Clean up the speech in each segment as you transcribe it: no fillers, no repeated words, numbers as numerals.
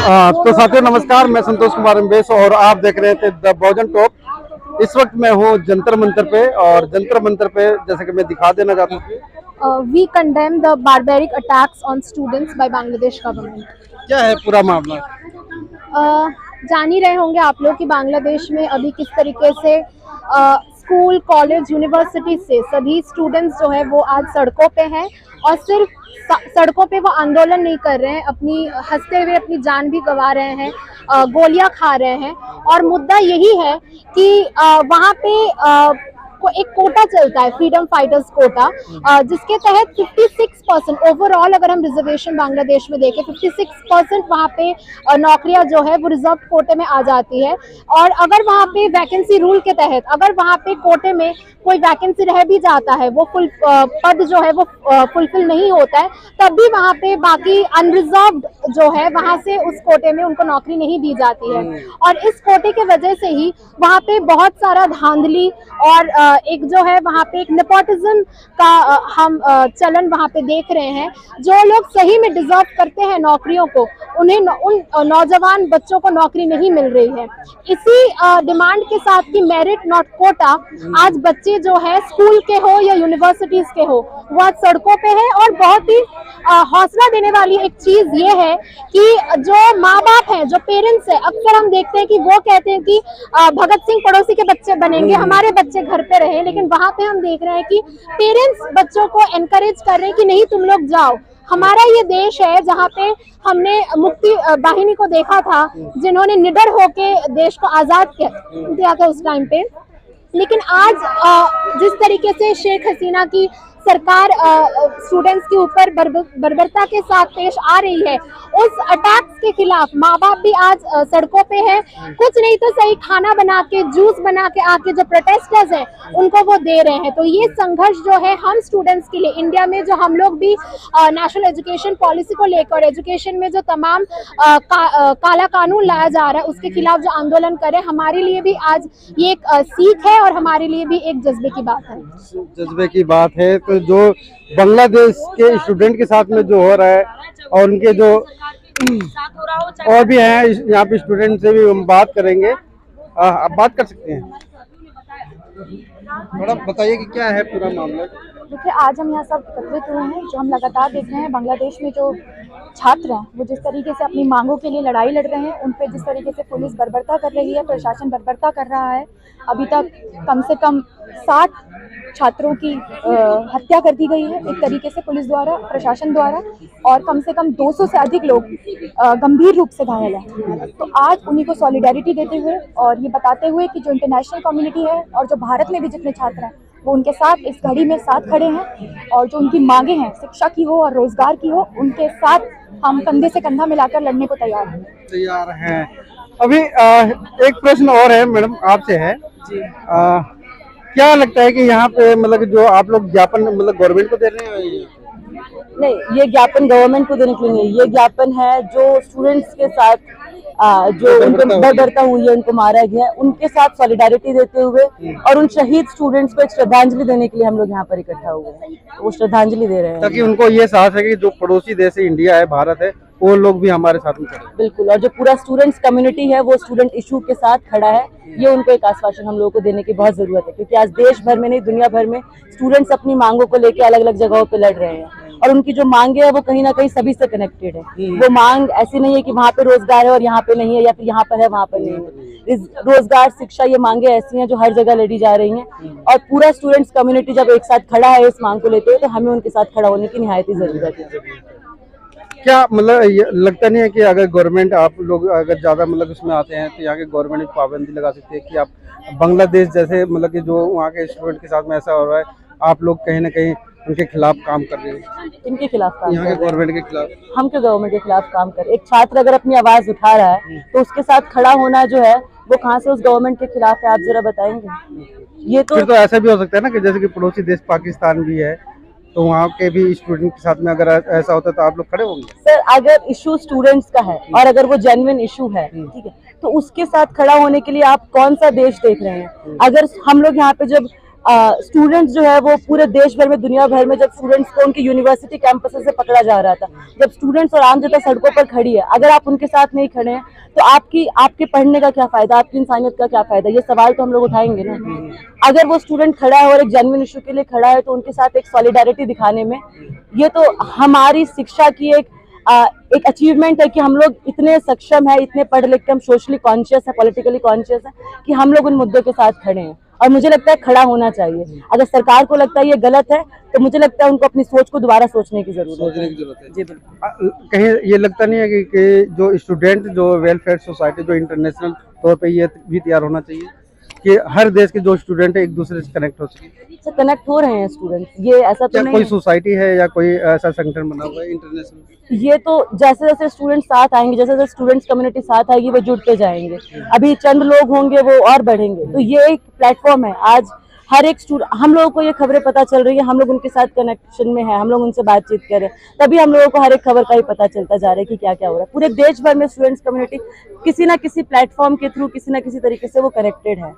तो साथियों नमस्कार, मैं संतोष कुमार अम्बेश और आप देख रहे थे द बहुजन टॉक। इस वक्त मैं हूँ जंतर मंतर पे, और जंतर मंतर पे जैसे कि मैं दिखा देना चाहता हूँ। We condemn the barbaric attacks on students by Bangladesh government. क्या है पूरा मामला? जान ही रहे होंगे आप लोग कि बांग्लादेश में अभी किस तरीके से स्कूल, कॉलेज, यूनिवर्सिटी से सभी स्टूडेंट्स जो है वो आज सड़कों पे हैं, और सिर्फ सड़कों पे वो आंदोलन नहीं कर रहे हैं, अपनी हंसते हुए अपनी जान भी गंवा रहे हैं, गोलियां खा रहे हैं। और मुद्दा यही है कि वहाँ पे एक कोटा चलता है, फ्रीडम फाइटर्स कोटा, जिसके तहत 56% ओवरऑल अगर हम रिजर्वेशन बांग्लादेश में देखें 56% वहाँ पे नौकरियां जो है वो रिजर्व कोटे में आ जाती है। और अगर वहाँ पे वैकेंसी रूल के तहत अगर वहाँ पे कोटे में कोई वैकेंसी रह भी जाता है, वो पद जो है वो फुलफिल नहीं होता है, तब भी वहाँ पे बाकी अनरिजर्व्ड जो है वहाँ से उस कोटे में उनको नौकरी नहीं दी जाती है। और इस कोटे के वजह से ही वहाँ पे बहुत सारा धांधली और एक जो है वहाँ पे एक नेपोटिज्म का हम चलन वहाँ पे देख रहे हैं। जो लोग सही में डिजर्व करते हैं नौकरियों को, उन्हें उन नौजवान बच्चों को नौकरी नहीं मिल रही है। इसी डिमांड के साथ कि मेरिट नॉट कोटा, आज बच्चे जो है स्कूल के हो या यूनिवर्सिटीज के हो वो आज सड़कों पे है। और बहुत ही हौसला देने वाली एक चीज ये है कि जो माँ बाप हैं, जो पेरेंट्स हैं, अक्सर हम देखते हैं कि वो कहते हैं कि भगत सिंह पड़ोसी के बच्चे बनेंगे, हमारे बच्चे घर पे रहे, लेकिन वहां पे हम देख रहे हैं कि पेरेंट्स बच्चों को एनकरेज कर रहे हैं कि नहीं तुम लोग जाओ। हमारा ये देश है जहाँ पे हमने मुक्ति वाहिनी को देखा था, जिन्होंने निडर होके देश को आजाद किया था उस टाइम पे। लेकिन आज जिस तरीके से शेख हसीना की सरकार स्टूडेंट्स के ऊपर बर्बरता के साथ पेश आ रही है, उस अटैक्स के खिलाफ माँ बाप भी आज सड़कों पे है। कुछ नहीं तो सही खाना बना के, जूस बना के आके जो प्रोटेस्टर्स हैं उनको वो दे रहे हैं। तो ये संघर्ष जो है हम स्टूडेंट्स के लिए, इंडिया में जो हम लोग भी नेशनल एजुकेशन पॉलिसी को लेकर एजुकेशन में जो तमाम काला कानून लाया जा रहा है उसके खिलाफ जो आंदोलन करें, हमारे लिए भी आज ये एक सीख है और हमारे लिए भी एक जज्बे की बात है। जज्बे की बात है। तो जो बांग्लादेश के स्टूडेंट के साथ में जो हो रहा है, और उनके जो और भी हैं यहाँ पे स्टूडेंट से भी हम बात करेंगे। आप बात कर सकते हैं, थोड़ा बताइए कि क्या है पूरा मामला। देखिए, आज हम यहाँ सब एकत्रित हुए हैं, जो हम लगातार देख रहे हैं बांग्लादेश में जो छात्र हैं वो जिस तरीके से अपनी मांगों के लिए लड़ाई लड़ रहे हैं, उन पे जिस तरीके से पुलिस बर्बरता कर रही है, प्रशासन बर्बरता कर रहा है। अभी तक कम से कम 60 छात्रों की हत्या कर दी गई है एक तरीके से पुलिस द्वारा, प्रशासन द्वारा, और कम से कम 200 से अधिक लोग गंभीर रूप से घायल हैं। तो आज उन्हीं को सॉलिडेरिटी देते हुए और ये बताते हुए कि जो इंटरनेशनल कम्युनिटी है और जो भारत में भी जितने छात्र हैं वो उनके साथ इस घड़ी में साथ खड़े हैं, और जो उनकी मांगे हैं शिक्षा की हो और रोजगार की हो, उनके साथ हम कंधे से कंधा मिलाकर लड़ने को तैयार हैं। अभी एक प्रश्न और है मैडम आपसे है जी। क्या लगता है कि यहाँ पे मतलब जो आप लोग ज्ञापन मतलब गवर्नमेंट को दे रहे हैं? नहीं, ये ज्ञापन गवर्नमेंट को देने के लिए नहीं, ये ज्ञापन है जो स्टूडेंट्स के साथ जो उनको बर्बरता हुई है, उनको मारा गया है, उनके साथ सॉलिडारिटी देते हुए और उन शहीद स्टूडेंट्स को एक श्रद्धांजलि देने के लिए हम लोग यहाँ पर इकट्ठा हुए हैं। वो श्रद्धांजलि दे रहे हैं ताकि उनको ये साहस है कि जो पड़ोसी देश इंडिया है, भारत है, वो लोग भी हमारे साथ में खड़े। बिल्कुल, और जो पूरा स्टूडेंट्स कम्युनिटी है वो स्टूडेंट इशू के साथ खड़ा है। ये उनको एक आश्वासन हम लोगों को देने की बहुत जरूरत है, क्योंकि आज देश भर में नहीं दुनिया भर में स्टूडेंट्स अपनी मांगों को लेकर अलग अलग जगहों पे लड़ रहे हैं, और उनकी जो मांगे है वो कहीं ना कहीं सभी से कनेक्टेड है। वो मांग ऐसी नहीं है कि वहाँ पे रोजगार है और यहाँ पे नहीं है, या फिर यहाँ पर है वहाँ पर नहीं है। रोजगार, शिक्षा, ये मांगे ऐसी हैं जो हर जगह लड़ी जा रही हैं, और पूरा स्टूडेंट्स कम्युनिटी जब एक साथ खड़ा है इस मांग को लेते हुए, तो हमें उनके साथ खड़ा होने की निहायत ही जरूरत है। क्या मतलब लगता नहीं है कि अगर गवर्नमेंट, आप लोग अगर ज्यादा मतलब उसमें आते हैं तो यहाँ के गवर्नमेंट पाबंदी लगा सकती है कि आप बांग्लादेश जैसे मतलब कि जो वहाँ के स्टूडेंट के साथ में ऐसा हो रहा है, आप लोग कहीं ना कहीं उनके खिलाफ काम कर रहे हैं? इनके खिलाफ काम, यहाँ के गवर्नमेंट के खिलाफ? हम क्यों गवर्नमेंट के खिलाफ काम कर? एक छात्र अगर अपनी आवाज उठा रहा है तो उसके साथ खड़ा होना जो है वो कहाँ से उस गवर्नमेंट के खिलाफ है, आप जरा बताएंगे? ये तो फिर तो ऐसा भी हो सकता है ना कि जैसे कि पड़ोसी देश पाकिस्तान भी है, तो वहाँ के भी स्टूडेंट के साथ में अगर ऐसा होता है तो आप लोग खड़े होंगे? सर, अगर इशू स्टूडेंट्स का है और अगर वो जेन्युइन इशू है, ठीक है, तो उसके साथ खड़ा होने के लिए आप कौन सा देश देख रहे हैं? अगर हम लोग यहाँ पे जब स्टूडेंट्स जो है वो पूरे देश भर में, दुनिया भर में, जब स्टूडेंट्स को उनके यूनिवर्सिटी कैंपस से पकड़ा जा रहा था, जब स्टूडेंट्स और आम जनता सड़कों पर खड़ी है, अगर आप उनके साथ नहीं खड़े हैं तो आपके पढ़ने का क्या फायदा, आपकी इंसानियत का क्या फायदा? ये सवाल तो हम लोग उठाएंगे ना। अगर वो स्टूडेंट खड़ा है और एक जेन्युइन इशू के लिए खड़ा है तो उनके साथ एक सॉलिडारिटी दिखाने में, ये तो हमारी शिक्षा की एक अचीवमेंट है कि हम लोग इतने सक्षम है, इतने पढ़ लिख के हम सोशली कॉन्शियस है, पॉलिटिकली कॉन्शियस है कि हम लोग उन मुद्दों के साथ खड़े हैं। और मुझे लगता है खड़ा होना चाहिए। अगर सरकार को लगता है ये गलत है तो मुझे लगता है उनको अपनी सोच को दोबारा सोचने की जरूरत है। जी बिल्कुल। कहीं ये लगता नहीं है कि जो स्टूडेंट, जो वेलफेयर सोसाइटी, जो इंटरनेशनल तौर पे ये भी तैयार होना चाहिए कि हर देश के जो स्टूडेंट है एक दूसरे से कनेक्ट हो सके? सर कनेक्ट हो रहे हैं स्टूडेंट, ये ऐसा तो नहीं कोई है। सोसाइटी है या कोई ऐसा संगठन बना हुआ है इंटरनेशनल? ये तो जैसे जैसे स्टूडेंट साथ आएंगे, जैसे जैसे स्टूडेंट्स कम्युनिटी साथ आएगी, वो जुड़ते जाएंगे। अभी चंद लोग होंगे, वो और बढ़ेंगे। तो ये एक प्लेटफॉर्म है। आज हर एक हम लोगों को ये खबरें पता चल रही है, हम लोग उनके साथ कनेक्शन में है, हम लोग उनसे बातचीत कर रहे हैं, तभी हम लोगों को हर एक खबर का ही पता चलता जा रहा है कि क्या क्या हो रहा है। पूरे देश भर में स्टूडेंट्स कम्युनिटी किसी ना किसी प्लेटफॉर्म के थ्रू, किसी ना किसी तरीके से वो कनेक्टेड है।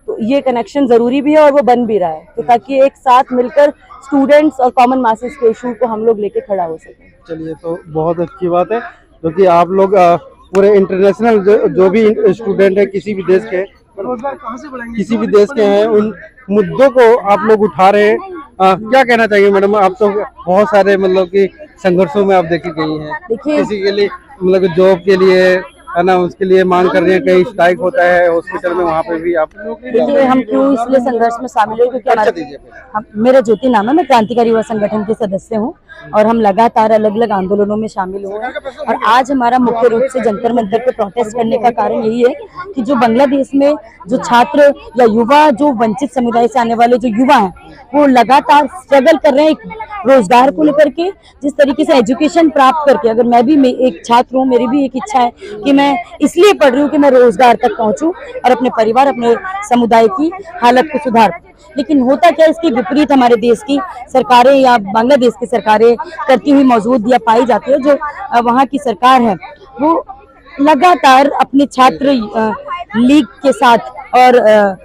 तो ये कनेक्शन जरूरी भी है और वो बन भी रहा है, तो ताकि एक साथ मिलकर स्टूडेंट्स और कॉमन मासेस के इशू को हम लोग लेके खड़ा हो सके। चलिए, तो बहुत अच्छी बात है क्योंकि आप लोग पूरे इंटरनेशनल जो भी स्टूडेंट है किसी भी देश के, किसी भी देश के हैं, उन मुद्दों को आप लोग उठा रहे हैं। क्या कहना चाहिए मैडम? आप तो बहुत सारे मतलब कि संघर्षों में आप देखी गई हैं। देखिए, किसी के लिए मतलब जॉब के लिए है ना, उसके लिए मांग कर रहे हैं, कहीं स्ट्राइक होता है हॉस्पिटल में, वहाँ पे भी आप देखिए हम क्यों इसलिए संघर्ष में शामिल हुए, क्योंकि मेरा ज्योति नाम है, मैं क्रांतिकारी युवा संगठन के सदस्य हूँ और हम लगातार अलग अलग आंदोलनों में शामिल हुए हैं। और आज हमारा मुख्य रूप से जंतर मंतर पे प्रोटेस्ट करने का कारण यही है कि जो बांग्लादेश में जो छात्र या युवा, जो वंचित समुदाय से आने वाले जो युवा हैं, वो लगातार स्ट्रगल कर रहे हैं रोजगार को लेकर के, जिस तरीके से एजुकेशन प्राप्त करके। अगर मैं भी एक छात्र हूँ, मेरी भी एक इच्छा है कि मैं इसलिए पढ़ रही हूँ कि मैं रोजगार तक पहुंचूं और अपने परिवार, अपने समुदाय की हालत को सुधार। लेकिन होता क्या, इसके विपरीत हमारे देश की सरकारें या बांग्लादेश की सरकारें करती हुई मौजूद या पाई जाती है। जो वहाँ की सरकार है वो लगातार अपने छात्र लीग के साथ और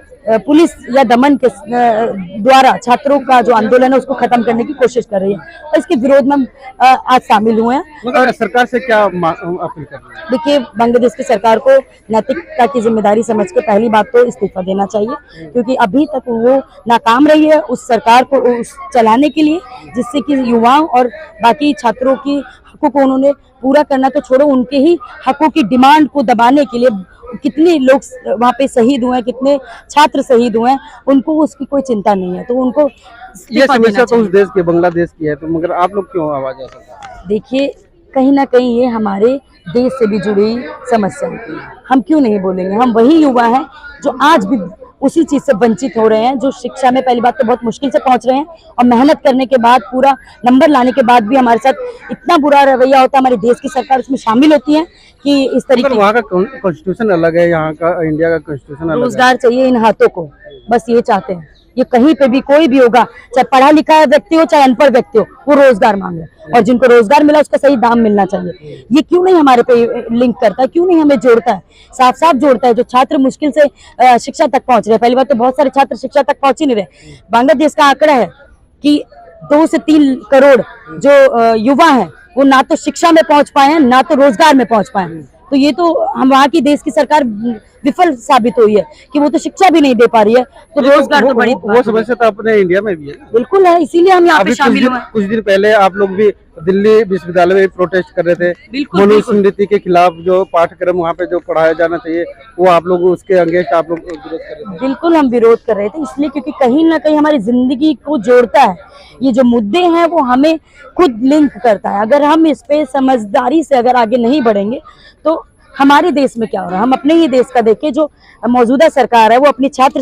पुलिस या दमन के द्वारा छात्रों का जो आंदोलन है उसको खत्म करने की कोशिश कर रही है, और इसके विरोध में हम आज शामिल हुए हैं। और सरकार से क्या अपील कर रहे हैं? देखिए, बांग्लादेश की सरकार को नैतिकता की जिम्मेदारी समझ के पहली बात तो इस्तीफा देना चाहिए, क्योंकि अभी तक वो नाकाम रही है उस सरकार को चलाने के लिए, जिससे कि युवाओं और बाकी छात्रों की हकों को उन्होंने पूरा करना तो छोड़ो, उनके ही हकों की डिमांड को दबाने के लिए कितने लोग वहाँ पे शहीद हुए हैं, कितने छात्र शहीद हुए हैं, उनको उसकी कोई चिंता नहीं है। तो उनको ये समस्या तो उस देश की, बांग्लादेश की है, तो मगर आप लोग क्यों आवाज आ सकते? देखिए, कहीं ना कहीं ये हमारे देश से भी जुड़ी समस्या है। हम क्यों नहीं बोलेंगे? हम वही युवा हैं जो आज भी उसी चीज से वंचित हो रहे हैं, जो शिक्षा में पहली बात तो बहुत मुश्किल से पहुंच रहे हैं, और मेहनत करने के बाद, पूरा नंबर लाने के बाद भी हमारे साथ इतना बुरा रवैया होता है। हमारे देश की सरकार उसमें शामिल होती है कि इस तरीके, वहाँ का कॉन्स्टिट्यूशन अलग है, यहाँ का, इंडिया का कॉन्स्टिट्यूशन अलग है। रोजगार चाहिए इन हाथों को, बस ये चाहते हैं। ये कहीं पे भी कोई भी होगा, चाहे पढ़ा लिखा व्यक्ति हो चाहे अनपढ़ व्यक्ति हो, वो रोजगार मांगे, और जिनको रोजगार मिला उसका सही दाम मिलना चाहिए। ये क्यों नहीं हमारे पे लिंक करता है, क्यों नहीं हमें जोड़ता है, साफ साफ जोड़ता है। जो छात्र मुश्किल से शिक्षा तक पहुंच रहे हैं, पहली बात तो बहुत सारे छात्र शिक्षा तक पहुंच ही नहीं रहे। बांग्लादेश का आंकड़ा है कि 2 से 3 करोड़ जो युवा हैं वो ना तो शिक्षा में पहुंच पाए हैं, ना तो रोजगार में पहुंच पाए हैं। तो ये तो हम वहाँ की देश की सरकार विफल साबित हुई है कि वो तो शिक्षा भी नहीं दे पा रही है, तो रोजगार तो बड़ी वो समस्या तो अपने इंडिया में भी है। बिल्कुल है, इसीलिए हम यहाँ पे शामिल हुए। कुछ दिन पहले आप लोग भी दिल्ली विश्वविद्यालय में प्रोटेस्ट कर रहे थे मनुस्मृति के खिलाफ, जो पाठ्यक्रम वहाँ पे जो पढ़ाया जाना चाहिए वो आप लोग उसके अगेंस्ट आप लोग विरोध कर रहे थे। बिल्कुल हम विरोध कर रहे थे, इसलिए क्योंकि कहीं ना कहीं हमारी जिंदगी को जोड़ता है। ये जो मुद्दे हैं वो हमें खुद लिंक करता है। अगर हम इस पे समझदारी से अगर आगे नहीं बढ़ेंगे तो हमारे देश में क्या हो रहा है, हम अपने ही देश का देखें। जो मौजूदा सरकार है वो अपनी छात्र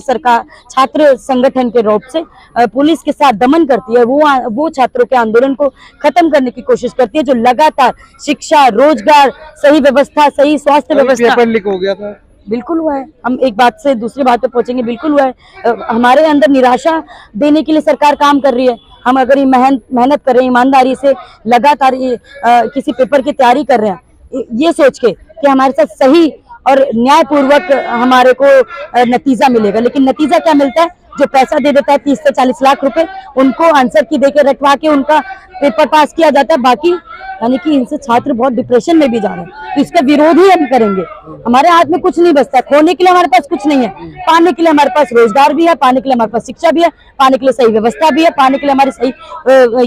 संगठन के रूप से पुलिस के साथ दमन करती है, वो छात्रों के आंदोलन को खत्म करने की कोशिश करती है, जो लगातार शिक्षा, रोजगार, सही व्यवस्था, सही स्वास्थ्य व्यवस्था। पेपर लीक हो गया था। बिल्कुल हुआ है। हम एक बात से दूसरी बात पे पहुंचेंगे, बिल्कुल हुआ है। हमारे अंदर निराशा देने के लिए सरकार काम कर रही है। हम अगर मेहनत कर रहे हैं, ईमानदारी से लगातार किसी पेपर की तैयारी कर रहे हैं, ये सोच के कि हमारे साथ सही और न्यायपूर्वक हमारे को नतीजा मिलेगा, लेकिन नतीजा क्या मिलता है? जो पैसा दे देता है 30 से 40 लाख रुपए, उनको आंसर की देके रटवा के उनका पेपर पास किया जाता है। बाकी यानी कि इनसे छात्र बहुत डिप्रेशन में भी जा रहे हैं, तो इसका विरोध ही हम करेंगे। हमारे हाथ में कुछ नहीं बचता, खोने के लिए हमारे पास कुछ नहीं है, पाने के लिए हमारे पास रोजगार भी है, पाने के लिए हमारे पास शिक्षा भी है, पाने के लिए सही व्यवस्था भी है, पाने के लिए हमारी सही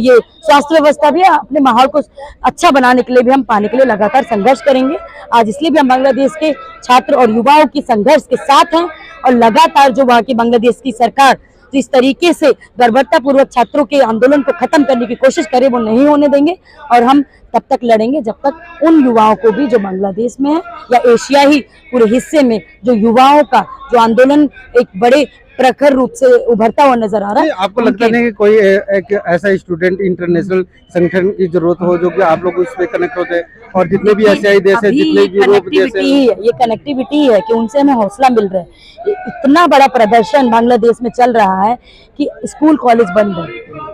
ये स्वास्थ्य व्यवस्था भी है। अपने माहौल को अच्छा बनाने के लिए भी हम पाने के लिए लगातार संघर्ष करेंगे। आज इसलिए भी हम बांग्लादेश के छात्र और युवाओं की संघर्ष के साथ हैं और लगातार जो वहाँ की बांग्लादेश की सरकार तो इस तरीके से बर्बरतापूर्वक छात्रों के आंदोलन को खत्म करने की कोशिश करे, वो नहीं होने देंगे। और हम तब तक लड़ेंगे जब तक उन युवाओं को भी जो बांग्लादेश में है या एशिया ही पूरे हिस्से में जो युवाओं का जो आंदोलन एक बड़े प्रखर रूप से उभरता हुआ नजर आ रहा है। आपको लगता नहीं कि कोई एक ऐसा स्टूडेंट इंटरनेशनल संगठन की जरूरत हो जो कि आप लोग उस पर कनेक्ट होते और जितने भी एशियाई देश है, जितने भी यूरोप देश है, ये कनेक्टिविटी है कि उनसे हमें हौसला मिल रहा है। इतना बड़ा प्रदर्शन बांग्लादेश में चल रहा है कि स्कूल कॉलेज बंद है,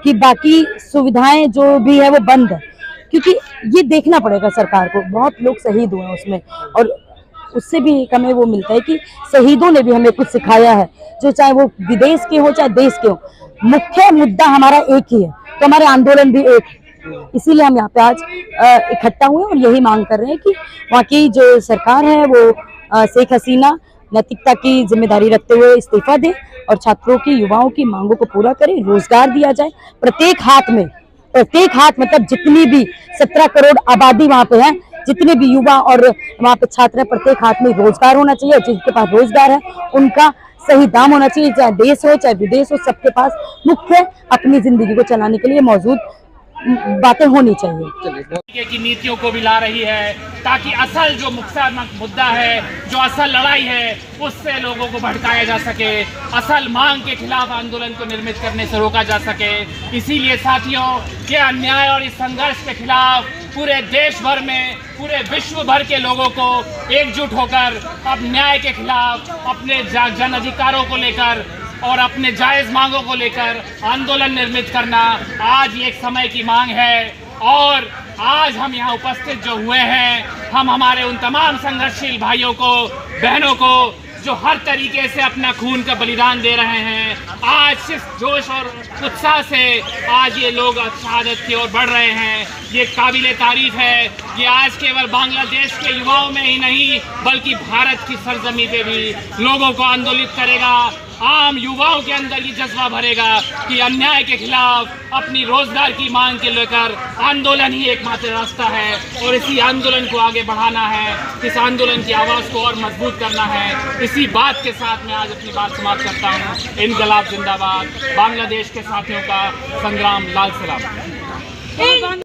कि बाकी सुविधाएं जो भी है वो बंद है, क्योंकि ये देखना पड़ेगा सरकार को। बहुत लोग शहीद हुए हैं उसमें, और उससे भी एक हमें वो मिलता है कि शहीदों ने भी हमें कुछ सिखाया है, जो चाहे वो विदेश के हो चाहे देश के हो। मुख्य मुद्दा हमारा एक ही है, तो हमारे आंदोलन भी एक है। इसीलिए हम यहाँ पे आज इकट्ठा हुए और यही मांग कर रहे हैं कि वहाँ की जो सरकार है वो शेख हसीना नैतिकता की जिम्मेदारी रखते हुए इस्तीफा दे और छात्रों की युवाओं की मांगों को पूरा करे, रोजगार दिया जाए। प्रत्येक हाथ मतलब जितनी भी 17 करोड़ आबादी वहाँ पे है, जितने भी युवा और वहाँ पे छात्र हैं, प्रत्येक हाथ में रोजगार होना चाहिए। जिनके पास रोजगार है उनका सही दाम होना चाहिए, चाहे देश हो चाहे विदेश हो, सबके पास मुख्य अपनी जिंदगी को चलाने के लिए मौजूद बातें होनी चाहिए। की नीतियों को भी ला रही है ताकि असल जो मुद्दा है, जो असल लड़ाई है, उससे लोगों को भड़काया जा सके, असल मांग के खिलाफ आंदोलन को निर्मित करने से रोका जा सके। इसीलिए साथियों, ये अन्याय और इस संघर्ष के खिलाफ पूरे देश भर में, पूरे विश्व भर के लोगों को एकजुट होकर अब न्याय के खिलाफ, अपने जन अधिकारों को लेकर और अपने जायज मांगों को लेकर आंदोलन निर्मित करना आज एक समय की मांग है। और आज हम यहाँ उपस्थित जो हुए हैं, हम हमारे उन तमाम संघर्षशील भाइयों को, बहनों को जो हर तरीके से अपना खून का बलिदान दे रहे हैं, आज सिर्फ जोश और उत्साह से आज ये लोग शहादत की ओर बढ़ रहे हैं। ये काबिले तारीफ है। ये आज केवल बांग्लादेश के युवाओं में ही नहीं बल्कि भारत की सरजमी पे भी लोगों को आंदोलित करेगा। आम युवाओं के अंदर ये जज्बा भरेगा कि अन्याय के खिलाफ अपनी रोजगार की मांग के लेकर आंदोलन ही एकमात्र रास्ता है और इसी आंदोलन को आगे बढ़ाना है, इस आंदोलन की आवाज़ को और मजबूत करना है। इसी बात के साथ मैं आज अपनी बात समाप्त करता हूँ। इनकलाब जिंदाबाद। बांग्लादेश के साथियों का संग्राम लाल सलाम।